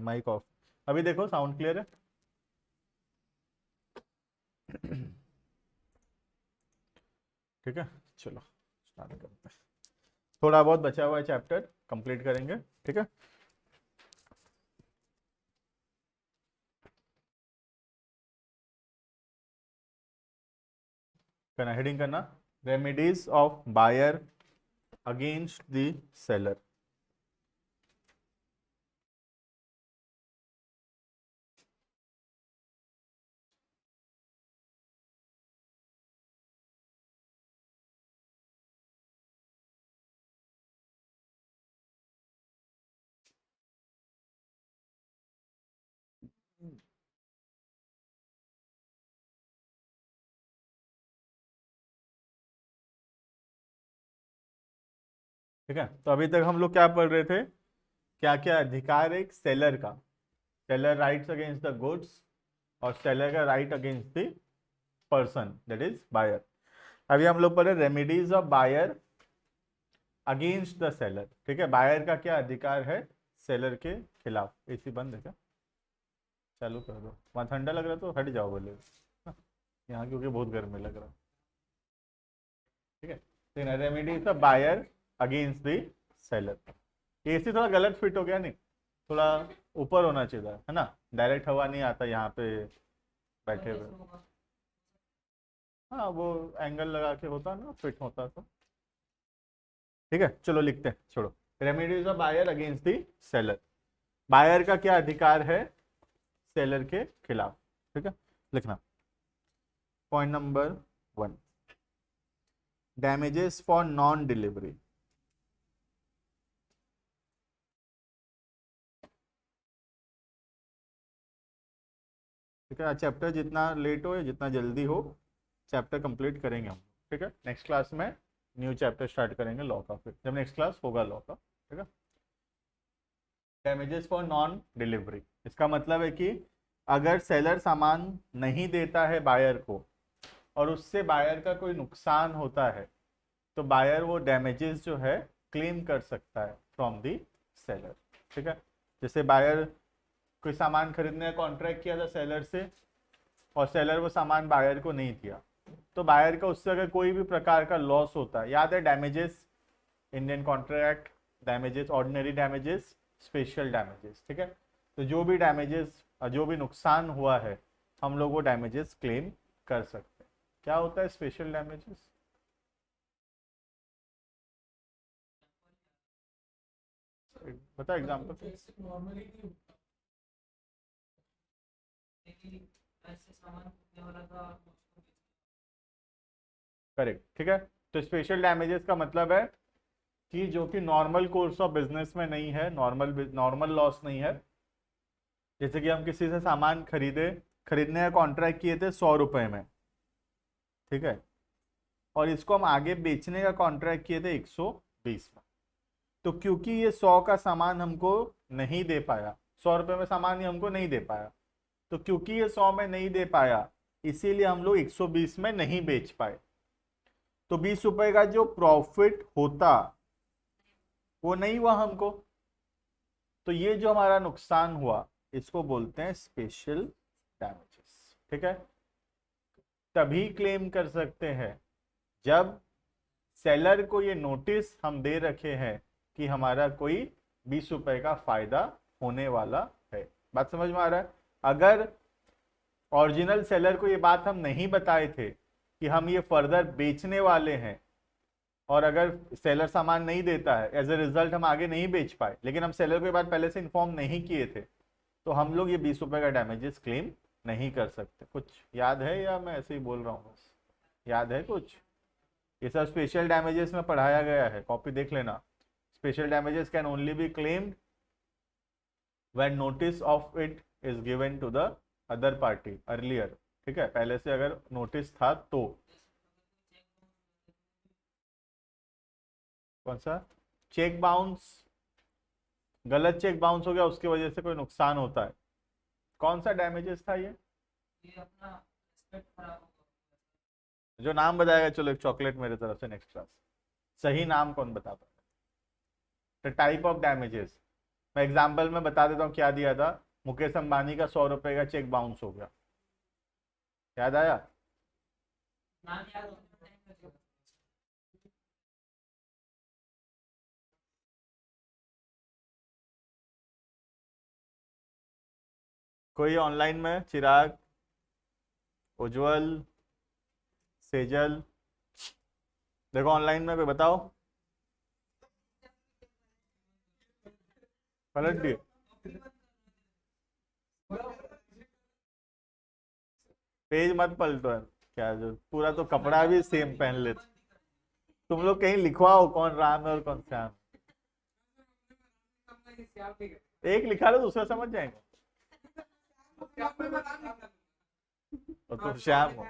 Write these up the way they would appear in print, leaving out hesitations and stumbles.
Mic off. अभी देखो sound clear है? ठीक है, चलो स्टार्ट करते हैं। थोड़ा बहुत बचा हुआ है चैप्टर, कंप्लीट करेंगे। ठीक है, करना हेडिंग करना, remedies of buyer against the seller. ठीक है, तो अभी तक हम लोग क्या पढ़ रहे थे, क्या क्या अधिकार है एक सेलर का। Seller rights against the goods और सेलर का right against the person that is buyer. अभी हम लोग पढ़ रहे remedies of buyer against the seller. ठीक है, बायर का क्या अधिकार है सेलर के खिलाफ। एसी बंद है क्या? चालू कर दो। वहाँ ठंडा लग रहा तो हट जाओ बोले, यहाँ क्योंकि बहुत गर्मी लग रहा। ठीक है, remedies of buyer against the seller. एसी थोड़ा गलत फिट हो गया, नहीं थोड़ा ऊपर होना चाहिए था, है ना, डायरेक्ट हवा नहीं आता यहाँ पे बैठे हुए। हाँ, वो एंगल लगा के होता ना, फिट होता तो। ठीक है, चलो लिखते हैं, छोड़ो। Remedies of buyer against the seller. Buyer का क्या अधिकार है सेलर के खिलाफ। ठीक है, लिखना point number 1, damages for non delivery. ठीक है, चैप्टर जितना लेट हो या जितना जल्दी हो चैप्टर कंप्लीट करेंगे हम। ठीक है, नेक्स्ट क्लास में न्यू चैप्टर स्टार्ट करेंगे लॉ का, फिर जब नेक्स्ट क्लास होगा लॉ का। ठीक है, डैमेजेस फॉर नॉन डिलीवरी, इसका मतलब है कि अगर सेलर सामान नहीं देता है बायर को और उससे बायर का कोई नुकसान होता है तो बायर वो डैमेजेस जो है क्लेम कर सकता है फ्रॉम दी सेलर। ठीक है, जैसे बायर कोई सामान खरीदने का कॉन्ट्रैक्ट किया था सेलर से और सेलर वो सामान बायर को नहीं दिया, तो बायर का उससे अगर कोई भी प्रकार का लॉस होता है, याद है damages, Indian contract damages, ordinary damages, special damages. ठीक है, तो जो भी डैमेजेस, जो भी नुकसान हुआ है हम लोग वो डैमेजेस क्लेम कर सकते हैं। क्या होता है स्पेशल डैमेजेस? बता एग्जाम्पल। करेक्ट, ठीक है, तो स्पेशल डैमेजेस का मतलब है कि जो कि नॉर्मल कोर्स ऑफ बिजनेस में नहीं है, नॉर्मल लॉस नहीं है। जैसे कि हम किसी से सामान खरीदने का कॉन्ट्रैक्ट किए थे 100 रुपए में, ठीक है, और इसको हम आगे बेचने का कॉन्ट्रैक्ट किए थे 120 में। तो क्योंकि ये 100 का सामान हमको नहीं दे पाया, 100 रुपए में सामान ही हमको नहीं दे पाया, तो क्योंकि ये 100 में नहीं दे पाया इसीलिए हम लोग 120 में नहीं बेच पाए। तो 20 रुपए का जो प्रॉफिट होता वो नहीं हुआ हमको, तो ये जो हमारा नुकसान हुआ इसको बोलते हैं स्पेशल डैमेजेस। ठीक है, तभी क्लेम कर सकते हैं जब सेलर को ये नोटिस हम दे रखे हैं कि हमारा कोई 20 रुपए का फायदा होने वाला है। बात समझ में आ रहा है? अगर ओरिजिनल सेलर को ये बात हम नहीं बताए थे कि हम ये फर्दर बेचने वाले हैं, और अगर सेलर सामान नहीं देता है एज ए रिजल्ट हम आगे नहीं बेच पाए, लेकिन हम सेलर को ये बात पहले से इन्फॉर्म नहीं किए थे, तो हम लोग ये 20 रुपए का डैमेजेस क्लेम नहीं कर सकते। कुछ याद है या मैं ऐसे ही बोल रहा हूँ बस? याद है कुछ? ये सब स्पेशल डैमेजेस में पढ़ाया गया है, कॉपी देख लेना। Special damages can only be claimed when notice of it is given to the other party earlier. ठीक है, पहले से अगर नोटिस था तो। कौन सा? चेक बाउंस, गलत चेक बाउंस हो गया उसकी वजह से कोई नुकसान होता है, कौन सा डैमेजेस था ये? जो नाम बताएगा, चलो एक चॉकलेट मेरे तरफ से नेक्स्ट क्लास। सही नाम कौन बता पाएगा? द टाइप ऑफ डैमेजेस, मैं एग्जाम्पल में बता देता हूँ क्या दिया था। मुकेश अंबानी का 100 रुपए का चेक बाउंस हो गया, याद आया? कोई ऑनलाइन में? चिराग, उज्जवल, सेजल, देखो ऑनलाइन में कोई बताओ। पलट दिए? पेज मत पलटो यार, क्या जो पूरा तो कपड़ा भी सेम पहन लेते। तुम लोग कहीं लिखवाओ कौन राम है और कौन श्याम। एक लिखा लो दूसरा समझ जाएंगे। और तुम श्याम हो।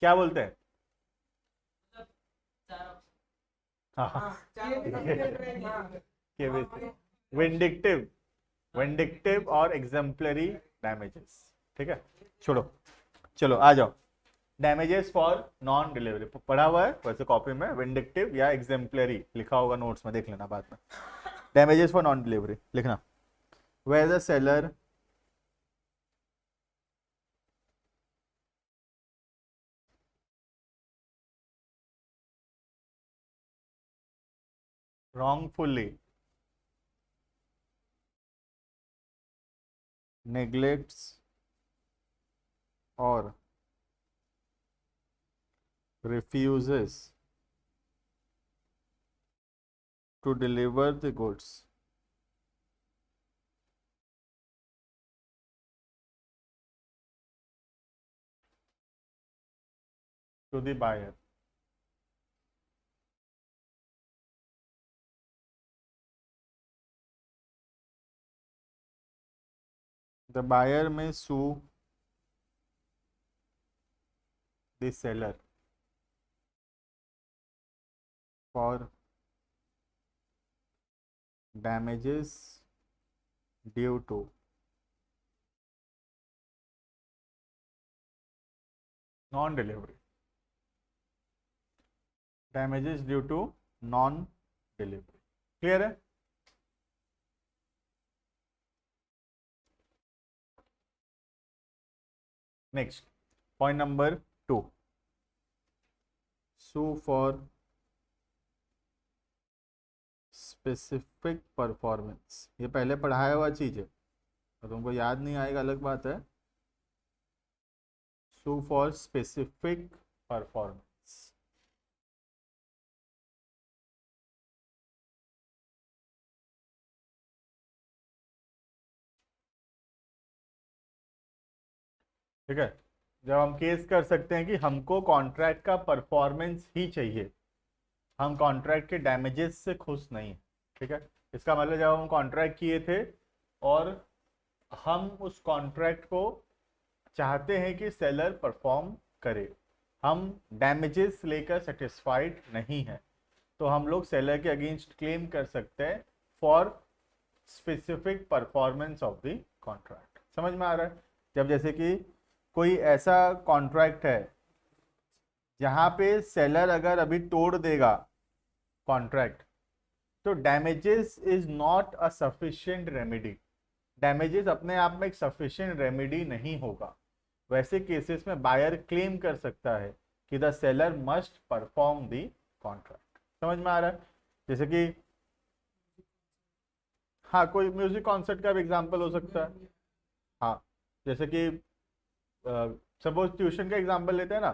क्या बोलते हैं? हाँ, विंडिक्टिव, विंडिक्टिव और एग्जाम्पलरी डैमेजेस। ठीक है, छोड़ो, चलो आ जाओ। डैमेजेस फॉर नॉन डिलीवरी पढ़ा हुआ है वैसे कॉपी में, विंडिक्टिव या एग्जाम्पलरी लिखा होगा नोट्स में, देख लेना बाद में। डैमेजेस फॉर नॉन डिलीवरी लिखना। Where the seller wrongfully neglects or refuses to deliver the goods to the buyer, the buyer may sue the seller for damages due to non-delivery, damages due to non-delivery। Clear है? Next point number 2, sue for specific performance. ये पहले पढ़ाया हुआ चीज है और तुमको याद नहीं आएगा अलग बात है। sue for specific performance। ठीक है, जब हम केस कर सकते हैं कि हमको कॉन्ट्रैक्ट का परफॉर्मेंस ही चाहिए, हम कॉन्ट्रैक्ट के डैमेजेस से खुश नहीं हैं। ठीक है, इसका मतलब जब हम कॉन्ट्रैक्ट किए थे और हम उस कॉन्ट्रैक्ट को चाहते हैं कि सेलर परफॉर्म करे, हम डैमेजेस लेकर सेटिस्फाइड नहीं है, तो हम लोग सेलर के अगेंस्ट क्लेम कर सकते हैं for specific performance of the contract. समझ में आ रहा है? जब जैसे कि कोई ऐसा कॉन्ट्रैक्ट है जहां पे सेलर अगर अभी तोड़ देगा कॉन्ट्रैक्ट, तो damages is not a sufficient remedy. Damages अपने आप में एक सफिशिएंट रेमेडी नहीं होगा। वैसे केसेस में बायर क्लेम कर सकता है कि the seller must perform the contract. समझ में आ रहा है? जैसे कि हाँ, कोई म्यूजिक कॉन्सर्ट का भी एग्जाम्पल हो सकता है। हाँ, जैसे कि सपोज ट्यूशन का एग्जाम्पल लेते हैं ना।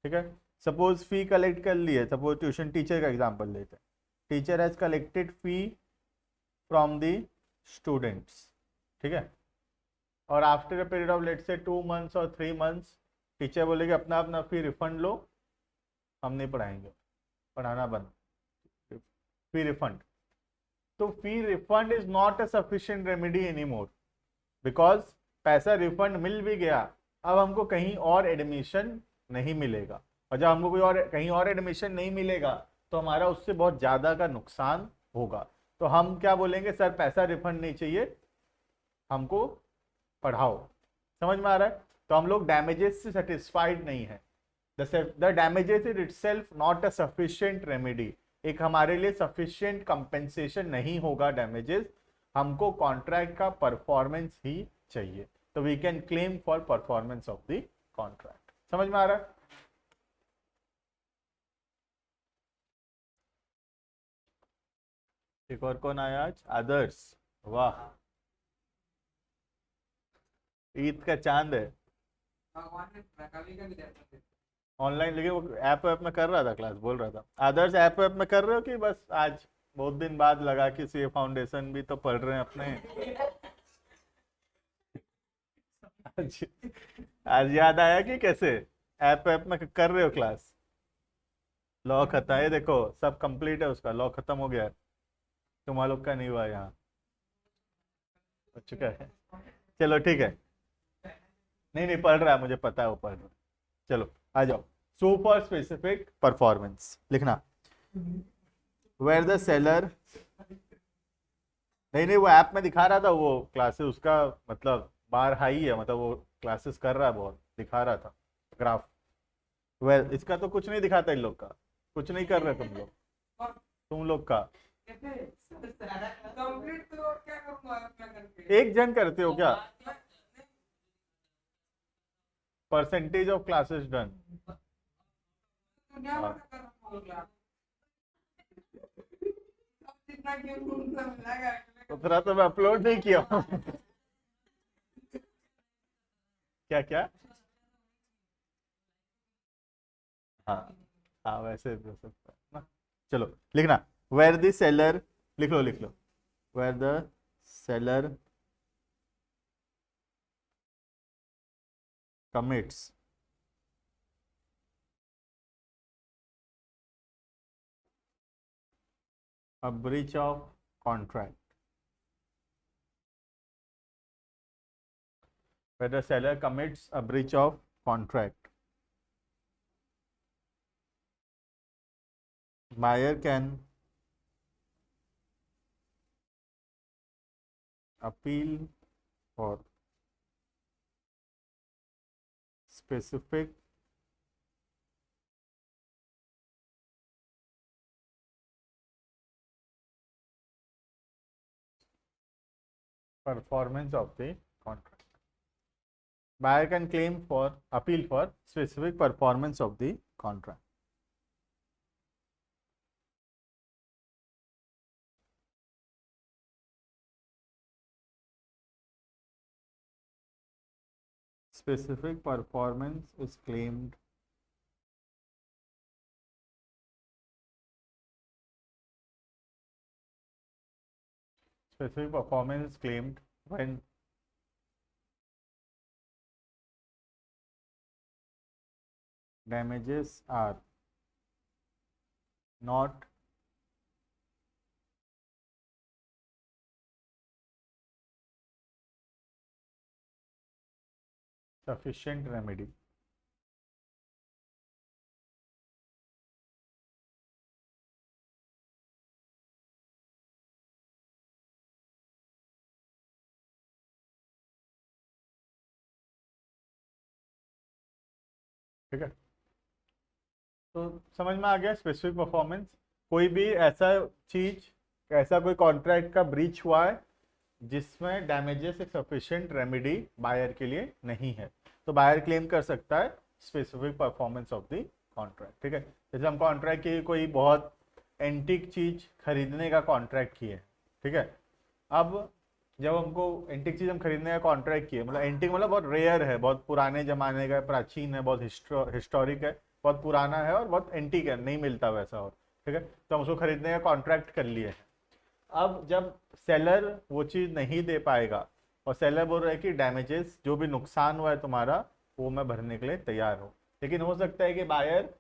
ठीक है, सपोज फी कलेक्ट कर लिए, सपोज ट्यूशन टीचर का एग्जाम्पल लेते हैं। Teacher has collected fee from the students. ठीक है, और after a period of let say 2 months और 3 मंथ्स टीचर बोलेगी अपना अपना फी रिफंड लो, हम नहीं पढ़ाएंगे, पढ़ाना बंद, फी रिफंड। तो fee refund is not a sufficient remedy any more, because पैसा रिफंड मिल भी गया, अब हमको कहीं और एडमिशन नहीं मिलेगा, और जब हमको कोई और कहीं और एडमिशन नहीं मिलेगा तो हमारा उससे बहुत ज़्यादा का नुकसान होगा। तो हम क्या बोलेंगे, सर पैसा रिफंड नहीं चाहिए, हमको पढ़ाओ। समझ में आ रहा है? तो हम लोग डैमेजेस से सेटिस्फाइड नहीं है। The damages is itself not a sufficient remedy. एक हमारे लिए सफिशिएंट कंपेंसेशन नहीं होगा डैमेजेस, हमको कॉन्ट्रैक्ट का परफॉर्मेंस ही चाहिए, तो we can claim for performance of the contract. समझ में आ रहा है? एक और कौन आया आज? आदर्श, वाह, ईद का चांद है। ऑनलाइन, लेकिन वो ऐप में कर रहा था क्लास, बोल रहा था। आदर्श ऐप में कर रहे हो कि बस आज बहुत दिन बाद लगा कि सी फाउंडेशन भी तो पढ़ रहे हैं अपने? आज, आज याद आया कि कैसे ऐप में कर रहे हो क्लास? लॉ खत्म है, देखो सब कंप्लीट है, उसका लॉ खत्म हो गया है, तुम्हारा लोग का नहीं हुआ यहाँ, हो चुका है। चलो ठीक है, नहीं नहीं पढ़ रहा है, मुझे पता है वो पढ़ रहा है। चलो आ जाओ। सो फॉर स्पेसिफिक परफॉर्मेंस लिखना, वेयर द सेलर, नहीं नहीं वो ऐप में दिखा रहा था, वो क्लासेस उसका मतलब बार हाई है, मतलब वो क्लासेस कर रहा है, बहुत दिखा रहा था ग्राफ। वेल इसका तो कुछ नहीं दिखाता इन लोग का, कुछ नहीं कर रहे तुम लोग का। एक जन करते हो क्या? परसेंटेज ऑफ क्लासेस डन, उतना तो मैं अपलोड नहीं किया हूँ। क्या क्या? हाँ हाँ वैसे हो सकता है ना। चलो लिखना, वेयर द सेलर, लिख लो लिख लो, where the seller commits a breach of contract, where the seller commits a breach of contract, buyer can appeal for specific performance of the contract. Buyer can claim for appeal for specific performance of the contract. Specific performance is claimed specific performance is claimed when damages are not sufficient remedy. ठीक है, तो समझ में आ गया specific performance. कोई भी ऐसा चीज, ऐसा कोई कॉन्ट्रैक्ट का ब्रीच हुआ है जिसमें डैमेजेस एक सफिशिएंट रेमेडी बायर के लिए नहीं है, तो बायर क्लेम कर सकता है specific performance of the contract. ठीक है, जैसे हम कॉन्ट्रैक्ट की कोई बहुत एंटीक चीज खरीदने का कॉन्ट्रैक्ट किए, ठीक है, अब जब हमको एंटीक चीज हम खरीदने का कॉन्ट्रैक्ट किए, मतलब एंटीक मतलब बहुत रेयर है, बहुत पुराने जमाने का, प्राचीन है, बहुत हिस्टोरिक है, बहुत पुराना है और बहुत एंटीक है, नहीं मिलता वैसा, और ठीक है, तो हम उसको खरीदने का कॉन्ट्रैक्ट कर लिए। अब जब सेलर वो चीज़ नहीं दे पाएगा और सेलर बोल रहा है कि डैमेजेस जो भी नुकसान हुआ है तुम्हारा वो मैं भरने के लिए तैयार हूँ, लेकिन हो सकता है कि बायर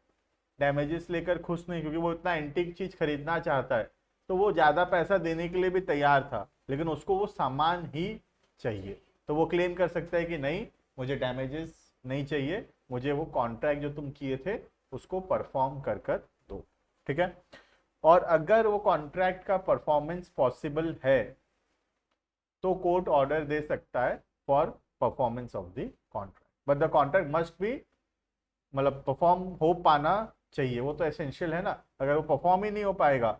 डैमेजेस लेकर खुश नहीं, क्योंकि वो इतना एंटीक चीज़ खरीदना चाहता है, तो वो ज़्यादा पैसा देने के लिए भी तैयार था, लेकिन उसको वो सामान ही चाहिए, तो वो क्लेम कर सकता है कि नहीं मुझे डैमेजेस नहीं चाहिए, मुझे वो कॉन्ट्रैक्ट जो तुम किए थे उसको परफॉर्म कर कर दो। ठीक है, और अगर वो कॉन्ट्रैक्ट का परफॉर्मेंस पॉसिबल है तो कोर्ट ऑर्डर दे सकता है for performance of the contract, but the contract must be, मतलब परफॉर्म हो पाना चाहिए, वो तो एसेंशियल है ना। अगर वो परफॉर्म ही नहीं हो पाएगा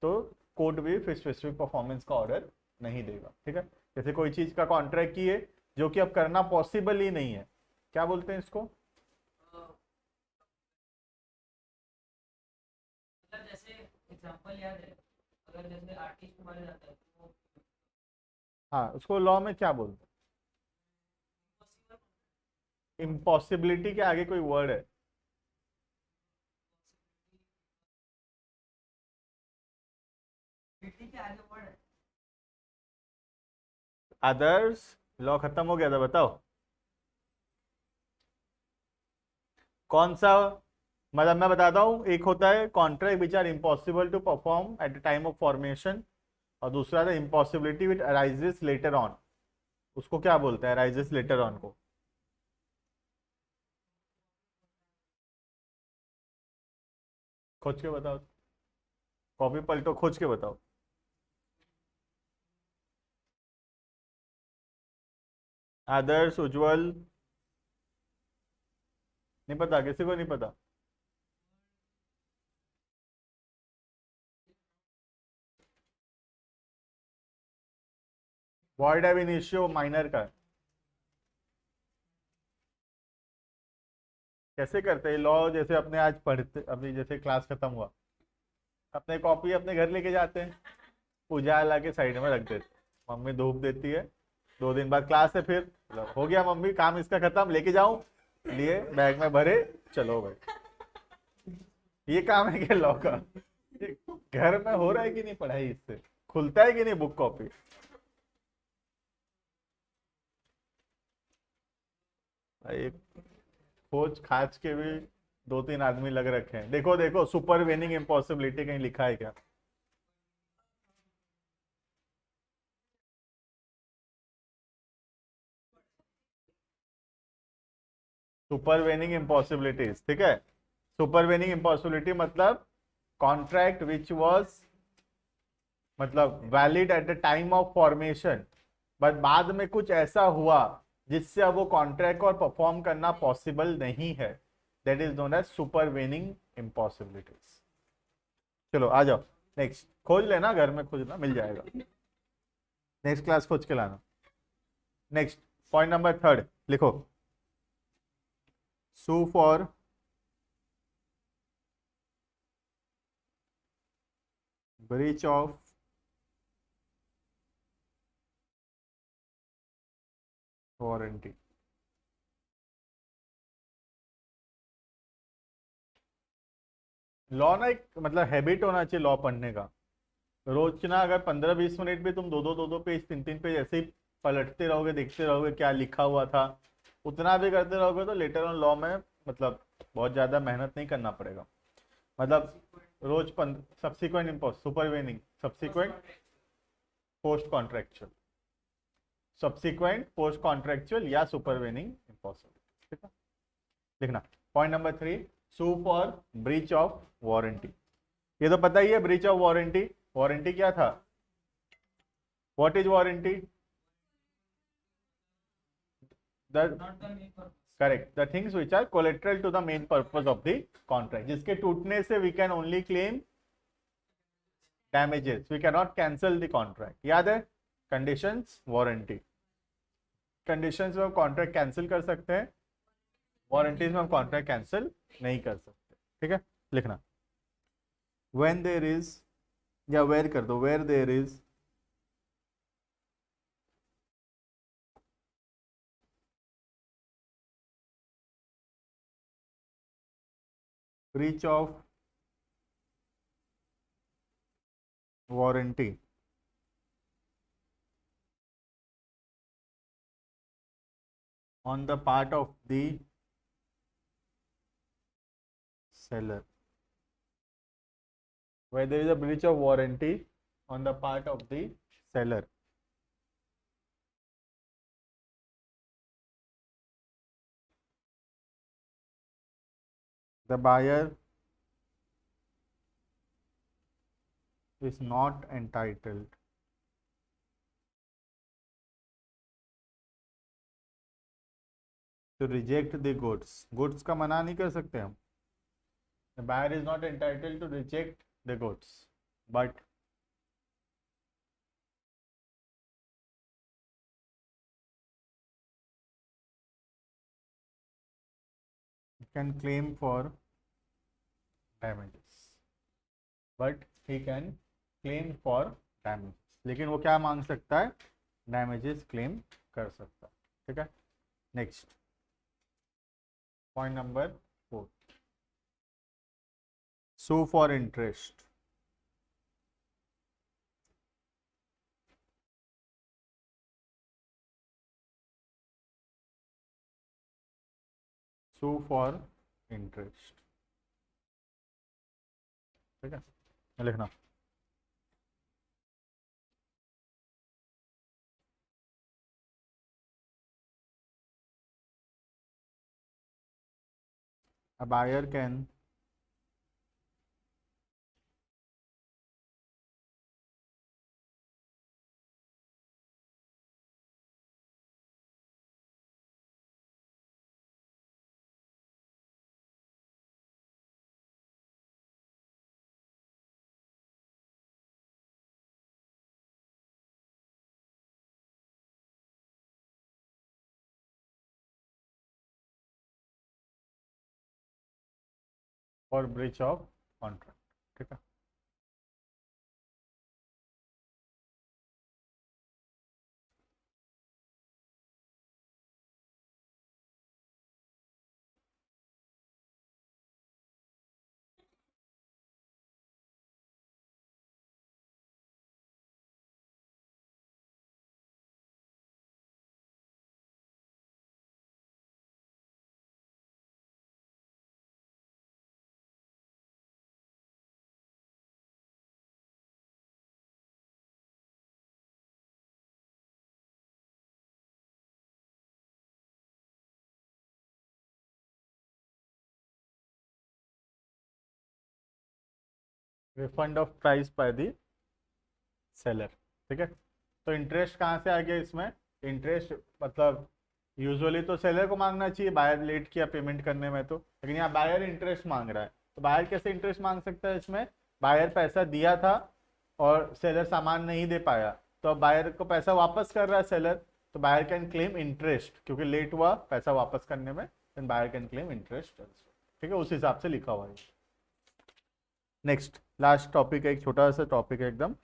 तो कोर्ट भी फिर स्पेसिफिक परफॉर्मेंस का ऑर्डर नहीं देगा। ठीक है, जैसे कोई चीज का कॉन्ट्रैक्ट किए जो कि अब करना पॉसिबल ही नहीं है, क्या बोलते हैं इसको? मतलब जैसे एग्जांपल याद है, अगर जैसे आर्टिस्ट मारा जाता है तो वो हाँ, उसको लॉ में क्या बोलते हैं? इम्पॉसिबिलिटी के आगे कोई वर्ड है? पॉसिबिलिटी के आगे वर्ड है। अदर्स, लॉ खत्म हो गया था, बताओ कौन सा। मतलब मैं बताता हूँ, एक होता है contract which are impossible to perform at the time of formation, और दूसरा था impossibility which arises later on. उसको क्या बोलते हैं, अराइजेस लेटर ऑन को? खोज के बताओ, कॉपी पलटो, खोज के बताओ। आदर्श, उज्जवल, नहीं पता, किसी को नहीं पता? वॉइड एब इनिशियो माइनर का है। कैसे करते हैं लॉ? जैसे अपने आज पढ़ते, अभी जैसे क्लास खत्म हुआ, अपने कॉपी अपने घर लेके जाते हैं, पूजा ला के साइड में रख देते, मम्मी धूप देती है, 2 दिन बाद क्लास है, फिर लो, हो गया मम्मी काम इसका खत्म, लेके जाऊं, लिए बैग में भरे, चलो भाई। ये काम है क्या लॉ का? ये घर में हो रहा है कि नहीं पढ़ाई, इससे खुलता है कि नहीं बुक कॉपी? भाई खोज खाज के भी 2-3 आदमी लग रखे हैं। देखो देखो, सुपर वेनिंग इम्पॉसिबिलिटी कहीं लिखा है क्या? सुपर वेनिंग इम्पॉसिबिलिटीज, ठीक है। सुपर वेनिंग इम्पॉसिबिलिटी मतलब कॉन्ट्रैक्ट विच वाज मतलब valid eight the time of formation, but बाद में कुछ ऐसा हुआ जिससे अब वो कॉन्ट्रैक्ट और परफॉर्म करना पॉसिबल नहीं है, that is known as supervening impossibilities. चलो आ जाओ, नेक्स्ट खोज लेना, घर में खोजना मिल जाएगा, नेक्स्ट क्लास खोज के लाना। नेक्स्ट, पॉइंट नंबर 3 लिखो, sue for breach of warranty. Law ना एक मतलब हैबिट होना चाहिए लॉ पढ़ने का। रोज ना अगर 15-20 मिनट भी तुम दो दो पेज, 3-3 पेज ऐसे ही पलटते रहोगे, देखते रहोगे क्या लिखा हुआ था, उतना भी करते रहोगे तो लेटर ऑन लॉ में मतलब बहुत ज्यादा मेहनत नहीं करना पड़ेगा। मतलब रोज subsequent impost, supervening, subsequent, post contractual, subsequent post contractual या सुपरवेनिंग इम्पॉसिबल, ठीक है। लिखना point number 3, sue for breach of warranty. ये तो पता ही है ब्रीच ऑफ वारंटी। वारंटी क्या था? What is warranty? The not the main purpose. Correct, the things which are collateral to the main purpose of the contract, जिसके टूटने से we can only claim damages, we can not cancel the contract. याद है conditions, warranty conditions में हम contract cancel कर सकते हैं, वारंटीज में हम कॉन्ट्रैक्ट कैंसिल नहीं कर सकते। ठीक है, लिखना व्हेन देयर इज, या वेयर कर दो, where there is breach of warranty on the part of the seller, where there is a breach of warranty on the part of the seller, the buyer is not entitled to reject the goods। goods का मना नहीं कर सकते हम, The buyer is not entitled to reject the goods, but can claim for damages. But he can claim for damages. लेकिन वो क्या मांग सकता है? Damages claim कर सकता है. ठीक है. Next. Point number 4. Sue for interest. Sue for interest. ठीक है, लिखना. A buyer can for breach of contract. ठीक है. Refund of price by the seller. ठीक है. तो इंटरेस्ट कहाँ से आ गया इसमें? इंटरेस्ट मतलब यूजुअली तो सेलर को मांगना चाहिए, बायर लेट किया पेमेंट करने में तो, लेकिन यहाँ बायर इंटरेस्ट मांग रहा है. तो बायर कैसे इंटरेस्ट मांग सकता है इसमें? बायर पैसा दिया था और सेलर सामान नहीं दे पाया, तो अब बायर को पैसा वापस कर रहा है सेलर, तो बायर कैन क्लेम इंटरेस्ट, क्योंकि लेट हुआ पैसा वापस करने में, then buyer can claim interest. ठीक है, उस हिसाब से लिखा हुआ है. नेक्स्ट लास्ट टॉपिक है, एक छोटा सा टॉपिक है एकदम,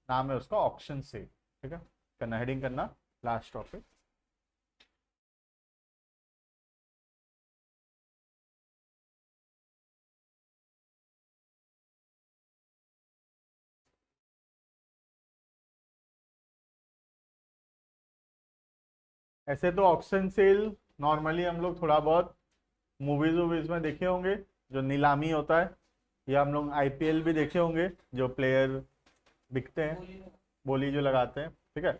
नाम है उसका ऑक्शन सेल. ठीक है, करना हेडिंग करना लास्ट टॉपिक. ऐसे तो ऑक्शन सेल नॉर्मली हम लोग थोड़ा बहुत मूवीज वूवीज में देखे होंगे, जो नीलामी होता है, या हम लोग आईपीएल भी देखे होंगे, जो प्लेयर बिकते हैं, बोली जो लगाते हैं. ठीक है.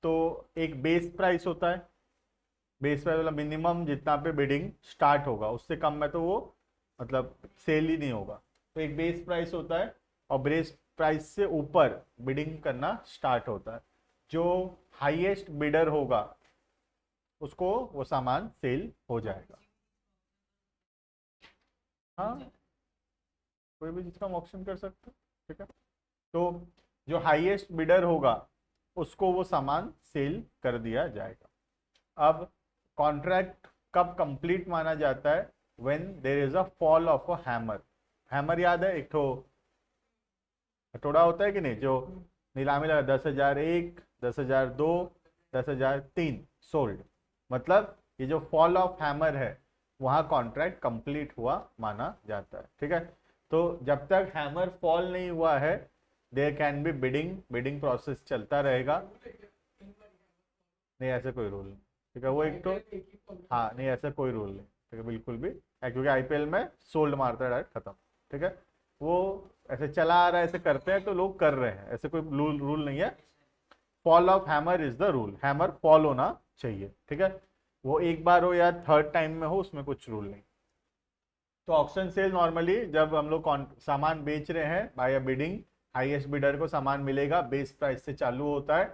तो एक बेस प्राइस होता है, बेस प्राइस मतलब मिनिमम जितना पे बिडिंग स्टार्ट होगा, उससे कम में तो वो मतलब सेल ही नहीं होगा. तो एक बेस प्राइस होता है और बेस प्राइस से ऊपर बिडिंग करना स्टार्ट होता है. जो हाईएस्ट बिडर होगा उसको वो सामान सेल हो जाएगा. हाँ, कोई भी चीज का हम ऑप्शन कर सकते हैं. ठीक है. तो जो हाईएस्ट बिडर होगा उसको वो सामान सेल कर दिया जाएगा. अब कॉन्ट्रैक्ट कब कंप्लीट माना जाता है? When there is a fall of a hammer. Hammer याद है, एक तो हथौड़ा होता है कि नहीं, जो नीलामी लगा 10,001, 10,002, 10,003 सोल्ड, मतलब ये जो फॉल ऑफ हैमर है वहां कॉन्ट्रैक्ट कंप्लीट हुआ माना जाता है. ठीक है. तो जब तक हैमर फॉल नहीं हुआ है there can be bidding process चलता रहेगा. नहीं, ऐसा कोई रूल नहीं. ठीक है, वो एक तो हाँ नहीं, ऐसा कोई रूल नहीं. ठीक है, बिल्कुल भी, क्योंकि आईपीएल में सोल्ड मारता है डायरेक्ट, खत्म. ठीक है, वो ऐसे चला आ रहा है, ऐसे करते हैं तो लोग कर रहे हैं, ऐसे कोई रूल नहीं है. Fall of hammer is the rule, hammer fall होना चाहिए. ठीक है, वो एक बार हो या थर्ड टाइम में हो, उसमें कुछ रूल नहीं. तो ऑक्शन सेल नॉर्मली जब हम लोग सामान बेच रहे हैं बाय बिडिंग, हाईएस्ट बिडर को सामान मिलेगा, बेस प्राइस से चालू होता है,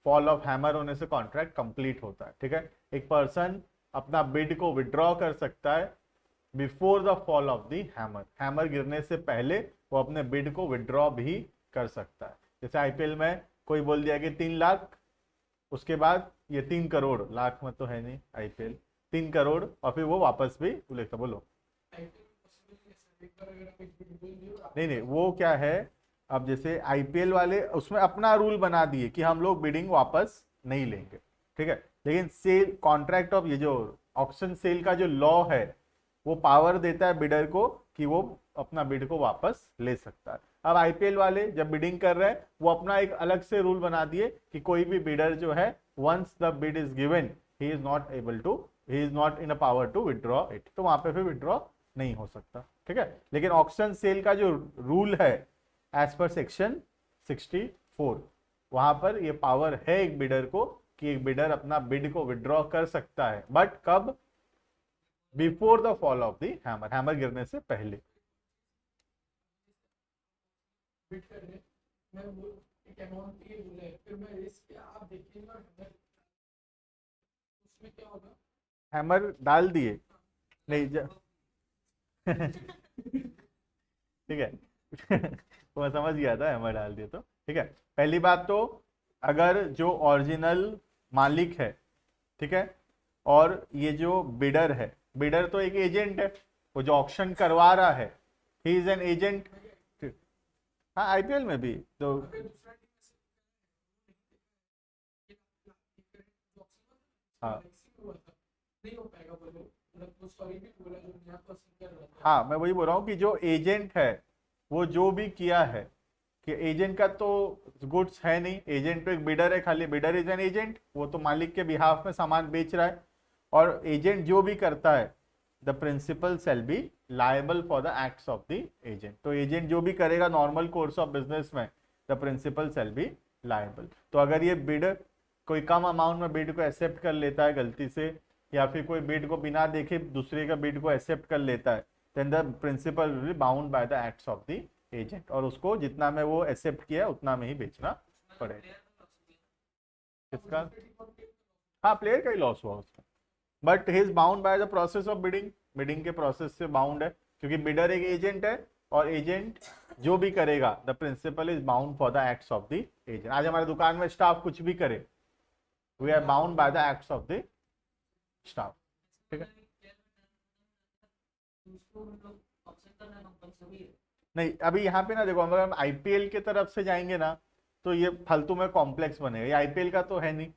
फॉल ऑफ हैमर होने से कॉन्ट्रैक्ट कंप्लीट होता है. ठीक है. एक पर्सन अपना बिड को विड्रॉ कर सकता है before the fall of the hammer, hammer गिरने से पहले वो अपने बिड को विड्रॉ भी कर सकता है। जैसे आईपीएल में कोई बोल दिया कि 3 लाख, उसके बाद ये 3 करोड़, लाख में तो है नहीं आईपीएल, 3 करोड़, और फिर वो वापस भी लेता। बोलो। नहीं नहीं, वो क्या है, अब जैसे आईपीएल वाले उसमें अपना रूल बना दिए कि हम लोग बिडिंग वापस नहीं लेंगे, ठीक है। लेकिन सेल कॉन्ट्रैक्ट ऑफ, ये जो ऑक्शन सेल का जो लॉ है, वो पावर देता है बिडर को कि वो अपना बिड को वापस ले सकता है। अब आईपीएल वाले जब बिडिंग कर रहे हैं, वो अपना एक अलग से रूल बना दिए कि कोई भी बिडर जो है, once the bid is given, he is not able to, he is not in a power to withdraw it, तो वहां पे फिर विड्रॉ नहीं हो सकता, ठीक है। लेकिन ऑक्शन सेल का जो रूल है एज पर सेक्शन 64, वहां पर ये पावर है एक बिडर को कि एक बिडर अपना बिड को विड्रॉ कर सकता है, बट कब, before the fall of the hammer, hammer गिरने से पहले। बिट कर रहे मैं वो एक अमाउंट के लिए बोला है, फिर मैं रेस किया, आप देखिएगा उसमें क्या होगा। हैमर डाल दिए, नहीं ठीक है तो मैं समझ गया था हैमर डाल दिए तो, ठीक है। पहली बात तो, अगर जो ओरिजिनल मालिक है, ठीक है, और ये जो बिडर है, बिडर तो एक एजेंट है, वो जो ऑक्शन करवा रहा है, ही इज एन एजेंट। हाँ, आईपीएल में भी तो, हाँ नहीं हो पाएगा, बोलो मतलब वो सॉरी भी बोला जो यहाँ पर कर रहा था। हाँ, मैं वही बोल रहा हूँ कि जो एजेंट है, वो जो भी किया है, कि एजेंट का तो गुड्स है नहीं, एजेंट तो एक बिडर है, खाली बिडर इज एन एजेंट, वो तो मालिक के बिहाफ में सामान बेच रहा है। और एजेंट जो भी करता है, the principal shall be liable for the acts of the agent, तो एजेंट जो भी करेगा नॉर्मल कोर्स ऑफ बिजनेस में, the principal shall be liable. तो अगर ये बिड कोई कम अमाउंट में बिड को एक्सेप्ट कर लेता है गलती से, या फिर कोई बिड को बिना देखे दूसरे का बिड को एक्सेप्ट कर लेता है, then the principal will be bound by the acts of the agent, और उसको जितना में वो एक्सेप्ट किया उतना में ही बेचना पड़ेगा। किसका? हाँ, प्लेयर का ही लॉस हुआ उसका, but he is bound by the process of bidding, bidding के प्रोसेस से बाउंड है, क्योंकि बिडर एक एजेंट है, और एजेंट जो भी करेगा, the principal is bound for the acts of the agent. आज हमारे दुकान में स्टाफ कुछ भी करे, we are bound by the acts of the staff, ठीक है। नहीं, अभी यहाँ पे ना देखो, अगर हम आईपीएल के तरफ से जाएंगे ना, तो ये फालतू में कॉम्प्लेक्स बनेगा, ये आईपीएल का तो है नहीं,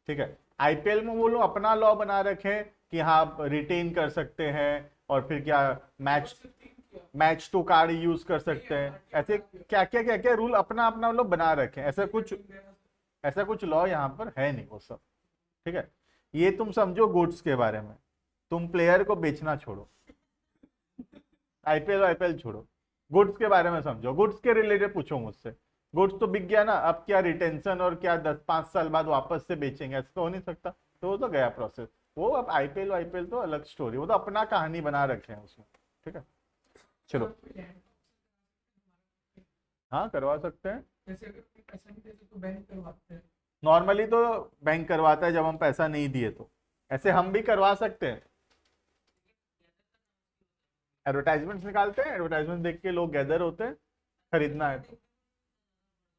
ठीक है। आईपीएल में वो लोग अपना लॉ बना रखे कि हाँ रिटेन कर सकते हैं, और फिर क्या मैच टू कार्ड यूज कर सकते हैं, ऐसे क्या क्या रूल अपना अपना लोग बना रखे हैं, ऐसा कुछ लॉ यहाँ पर है नहीं वो सब, ठीक है। ये तुम समझो गुड्स के बारे में, तुम प्लेयर को बेचना छोड़ो, आईपीएल छोड़ो, गुड्स के बारे में समझो, गुड्स के रिलेटेड पूछो मुझसे, गुड्स तो बिक गया ना, अब क्या रिटेंशन और क्या 10-5 साल बाद वापस से बेचेंगे, ऐसा तो हो नहीं सकता, तो वो तो गया प्रोसेस। वो अब आईपीएल तो अलग स्टोरी, वो तो अपना कहानी बना रखे हैं उसमें, ठीक है। चलो, हाँ करवा सकते हैं, जैसे अगर कोई पैसा नहीं देते तो बैंक करवाते हैं। नॉर्मली तो बैंक करवाता है जब हम पैसा नहीं दिए, तो ऐसे हम भी करवा सकते हैं, एडवर्टाइजमेंट्स निकालते हैं, एडवर्टाइजमेंट देख के लोग गैदर होते हैं, खरीदना है तो।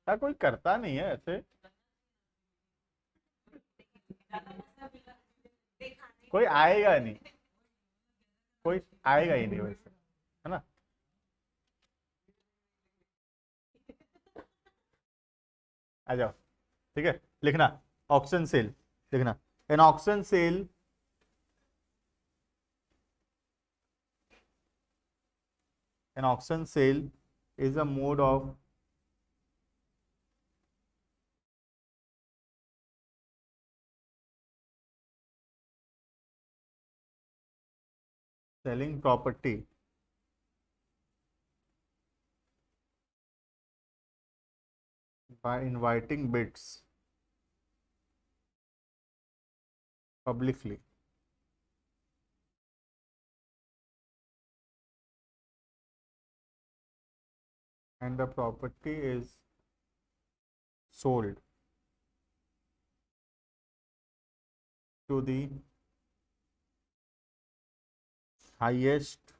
क्या कोई करता नहीं है ऐसे, कोई आएगा नहीं, कोई आएगा ही नहीं वैसे, है ना। आ जाओ, ठीक है, लिखना ऑक्शन सेल, लिखना an auction sale, an auction sale is a mode of selling property by inviting bids publicly and the property is sold to the highest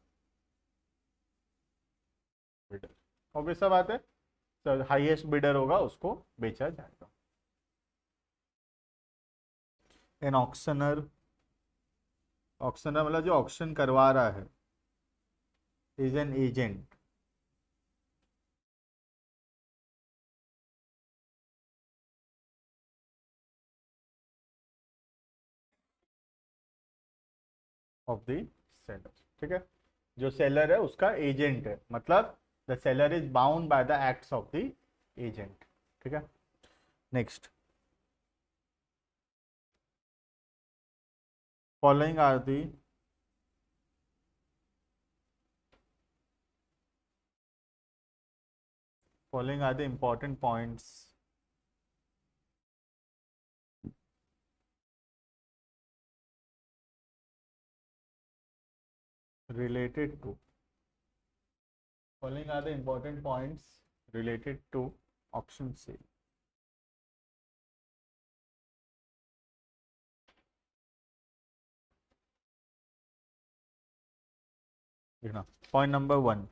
bidder, obvious सा बात है, तो हाईएस्ट बिडर होगा उसको बेचा जाएगा। एन ऑक्शनर, ऑक्शनर मतलब जो ऑक्शन करवा रहा है, is an agent of the seller, ठीक है, जो सेलर है उसका एजेंट है, मतलब the seller is bound by the acts of the agent, ठीक है। Next, following are the following are the important points related to, following are the important points related to auction sale. देखना, point number 1,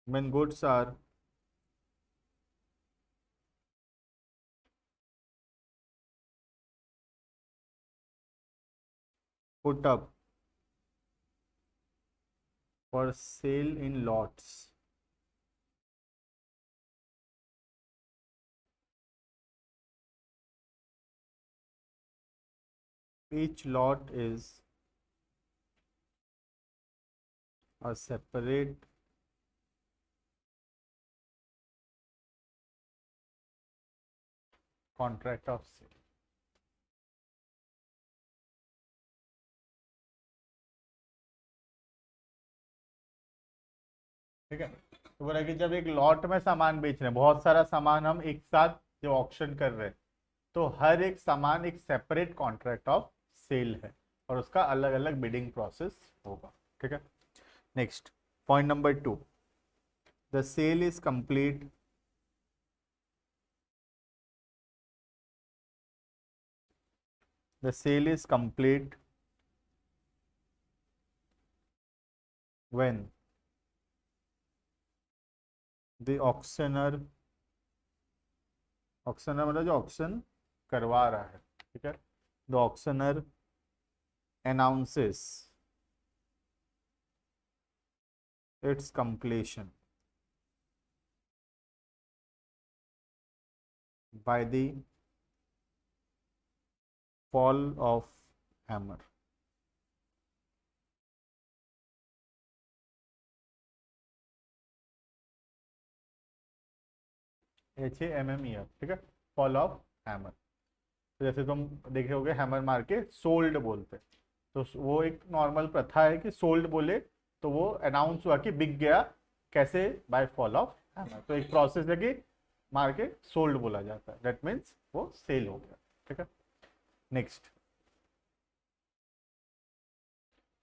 when goods are put up for sale in lots, each lot is a separate contract of sale, ठीक है। तो बोला कि जब एक lot में सामान बेच रहे हैं, बहुत सारा सामान हम एक साथ जो ऑक्शन कर रहे हैं, तो हर एक सामान एक सेपरेट कॉन्ट्रैक्ट ऑफ सेल है और उसका अलग अलग बिडिंग प्रोसेस होगा, ठीक है। Next, point number 2, the sale is complete the sale is complete when the auctioneer, auctioneer मतलब जो ऑक्शन करवा रहा है, ठीक है, the auctioneer announces its completion by the fall of hammer, HAMMER, ठीक है, फॉल ऑफ हैमर। तो जैसे तुम देखे होगे हैमर मार के सोल्ड बोलते, तो वो एक नॉर्मल प्रथा है कि सोल्ड बोले तो वो अनाउंस हुआ कि बिक गया, कैसे, बाय फॉल ऑफ हैमर, तो एक प्रोसेस है कि मार के सोल्ड बोला जाता है, दैट मीन्स वो सेल हो गया, ठीक है। Next,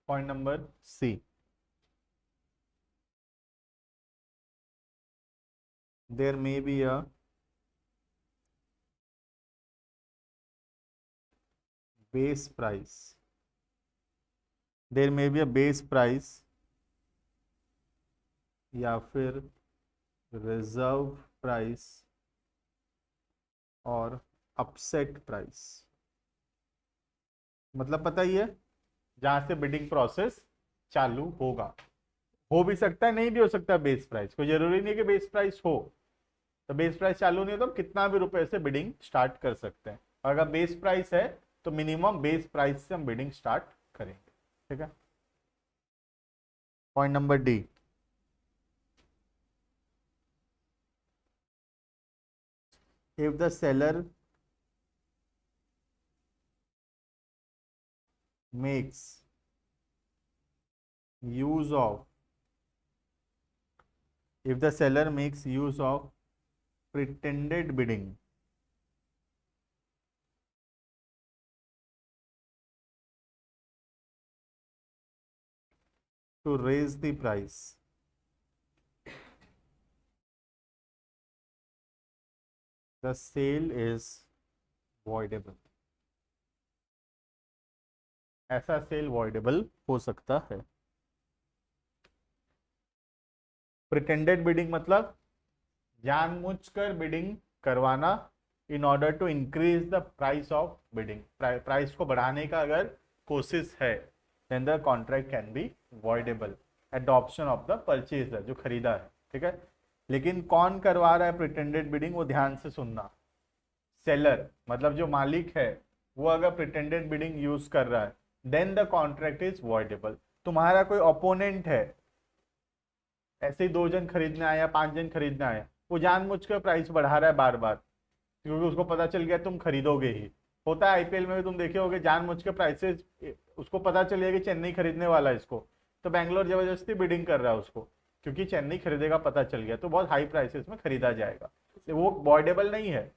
point number C, there may be a base price, there may be a base price या फिर रिजर्व प्राइस और अपसेट प्राइस, मतलब पता ही है जहां से बिडिंग प्रोसेस चालू होगा, हो भी सकता है नहीं भी हो सकता, बेस प्राइस, कोई जरूरी नहीं है कि बेस प्राइस हो, तो बेस प्राइस चालू नहीं हो तो हम कितना भी रुपए से बिडिंग स्टार्ट कर सकते हैं, और अगर बेस प्राइस है तो मिनिमम बेस प्राइस से हम बिडिंग स्टार्ट करेंगे, ठीक है। Point number D, if the seller makes use of, if the seller makes use of pretended bidding to raise the price, the sale is voidable, ऐसा sale voidable हो सकता है। Pretended bidding मतलब जानबूझकर बिडिंग करवाना in order to increase the price of bidding, price को बढ़ाने का अगर कोशिश है, then the contract can be voidable at the option of the purchaser, जो खरीदा है, ठीक है। लेकिन कौन करवा रहा है प्रिटेंडेड बिडिंग, वो ध्यान से सुनना। सेलर मतलब जो मालिक है, वो अगर प्रिटेंडेड बिडिंग यूज कर रहा है, then the contract is voidable. तुम्हारा कोई ओपोनेंट है, ऐसे ही 2 जन खरीदने आया, 5 जन खरीदने आया, वो जानबूझकर प्राइस बढ़ा रहा है बार बार, क्योंकि उसको पता चल गया तुम खरीदोगे ही। होता है आईपीएल में भी, तुम देखे होगे, जानबूझ के प्राइसेस, उसको पता चल गया कि चेन्नई खरीदने वाला है इसको, तो बैंगलोर जबरदस्ती बिडिंग कर रहा है उसको, क्योंकि चेन्नई खरीदेगा पता चल गया, तो बहुत हाई प्राइसेस में खरीदा जाएगा। तो वो वॉइडेबल नहीं है।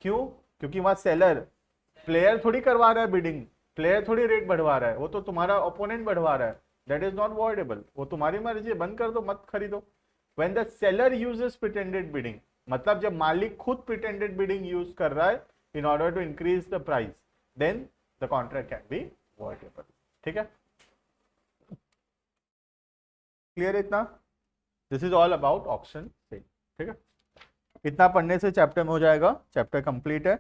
क्यों? क्योंकि वहां सेलर, प्लेयर थोड़ी करवा रहा है बिडिंग, प्लेयर थोड़ी रेट बढ़वा रहा है, वो तो तुम्हारा ओपोनेंट बढ़वा रहा है। That is not voidable. वो तुम्हारी मर्जी है, बंद कर दो, मत खरीदो। When the seller uses pretended bidding, मतलब जब मालिक खुद प्रिटेंडेड बिडिंग यूज कर रहा है in order to increase the price, then the contract can be voidable. ठीक है, क्लियर इतना? This is all about auction sale. ठीक है, इतना पढ़ने से चैप्टर में हो जाएगा, चैप्टर कंप्लीट है।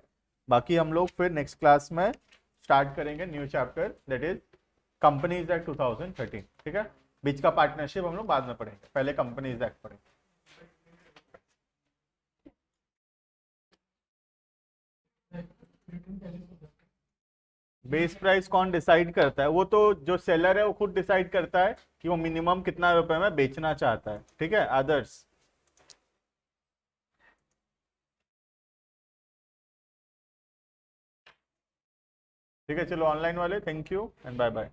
बाकी हम लोग फिर नेक्स्ट क्लास में स्टार्ट करेंगे new chapter, that is companies act 2013। ठीक है, बीच का पार्टनरशिप हम लोग बाद में पढ़ेंगे, पहले कंपनीज एक्ट पढ़ेंगे। रिटर्न पहले से होता है। बेस प्राइस कौन डिसाइड करता है? वो तो जो सेलर है वो खुद डिसाइड करता है कि वो मिनिमम कितना रुपए में बेचना चाहता है। ठीक है, अदर्स ठीक है, चलो ऑनलाइन वाले thank you and bye bye.